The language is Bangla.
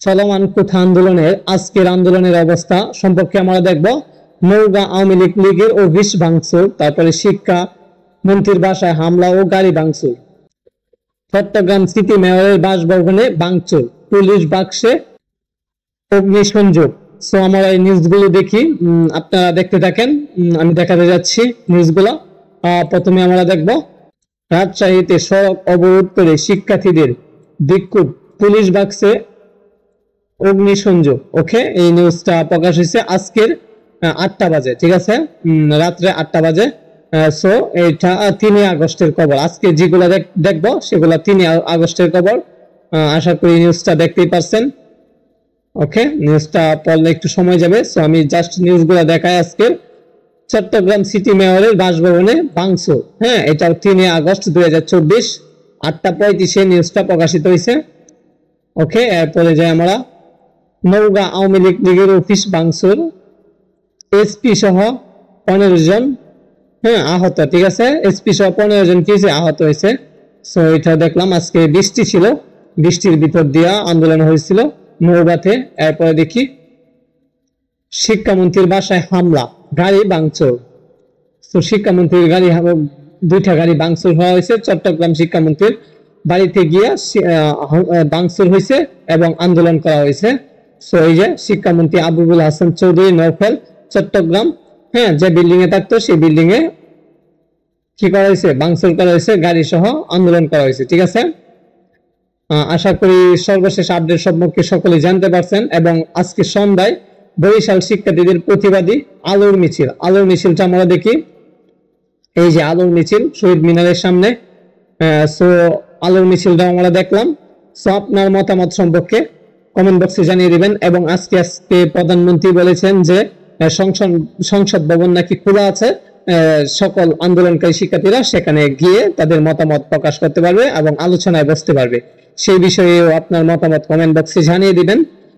চলমান কোঠা আন্দোলনের আজকের আন্দোলনের অবস্থা সম্পর্কে আমরা দেখব। নওগাঁ আওয়ামী লীগের অফিস ভাঙচুর, তারপরে শিক্ষা মন্ত্রীর বাসায় হামলা ও গাড়ি ভাঙচুর, চট্টগ্রাম সিটি মেয়রের বাসভবনে ভাঙচুর, পুলিশ বাক্সে অগ্নিসংযোগ। সো আমরা এই নিউজগুলো দেখি, আপনারা দেখতে থাকেন। আমি দেখাতে যাচ্ছি নিউজগুলো। প্রথমে আমরা দেখব রাজশাহীতে সড়ক অবরোধ করে শিক্ষার্থীদের বিক্ষোভ, পুলিশ বাক্সে অগ্নিসংযোগ। ওকে, এই নিউজটা প্রকাশ হয়েছে আজকের 8টা বাজে, ঠিক আছে, রাত্রে 8টা বাজে। সো এটা 3 আগস্টের খবর। আজকে যেগুলো দেখবো সেগুলো 3 আগস্টের খবর। আশা করি নিউজটা দেখতেই পারছেন। ওকে, নিউজটা পড়লে একটু সময় যাবে, সো আমি জাস্ট নিউজগুলো দেখাই। আজকে চট্টগ্রাম সিটি মেয়রের বাসভবনে ভাঙচুর। হ্যাঁ, এটা 3 আগস্ট 2024 8টা 35 নিউজটা প্রকাশিত হয়েছে। ওকে, এরপরে যাই আমরা। নওগাঁ আওয়ামী লীগের অফিস ভাঙচুর, এসপি সহ 15 জন আহত। ঠিক আছে, এসপি সহ 15 জন কি আহত হয়েছে। সো এটা দেখলাম। আজকে বৃষ্টি ছিল, বৃষ্টির ভিতর দিয়া আন্দোলন হয়েছিল নওগাঁতে। এরপরে দেখি শিক্ষামন্ত্রীর বাসায় হামলা, গাড়ি ভাঙচুর। তো শিক্ষামন্ত্রীর গাড়ি, 2টা গাড়ি ভাঙচুর হওয়া হয়েছে। চট্টগ্রাম শিক্ষামন্ত্রীর বাড়িতে গিয়ে ভাঙচুর হয়েছে এবং আন্দোলন করা হয়েছে। সো এই যে শিক্ষামন্ত্রী আবুল হাসান চৌধুরী নওফেল চট্টগ্রাম, যে বিল্ডিং এ থাকতো সেই বিল্ডিং এ কি করা হয়েছে, ভাঙচুর করা হয়েছে, গাড়ি সহ আন্দোলন করা হয়েছে। ঠিক আছে, আশা করি সর্বশেষ আপডেট সম্পর্কে সকলেই জানতে পারছেন। এবং আজকে সন্ধ্যায় বরিশাল শিক্ষার্থীদের প্রতিবাদী আলোর মিছিল। আলোর মিছিলটা আমরা দেখি। এই যে আলোর মিছিল শহীদ মিনারের সামনে। সো আলোর মিছিলটা আমরা দেখলাম। সো আপনার মতামত সম্পর্কে কমেন্ট বক্সে জানিয়ে দিবেন। এবং আজকে প্রধানমন্ত্রী বলেছেন যে সংসদ ভবন নাকি খোলা আছে, সকল আন্দোলনকারী শিক্ষার্থীরা সেখানে গিয়ে তাদের মতামত প্রকাশ করতে পারবে এবং আলোচনায় বসতে পারবে। সেই বিষয়েও আপনার মতামত কমেন্ট বক্সে জানিয়ে দিবেন।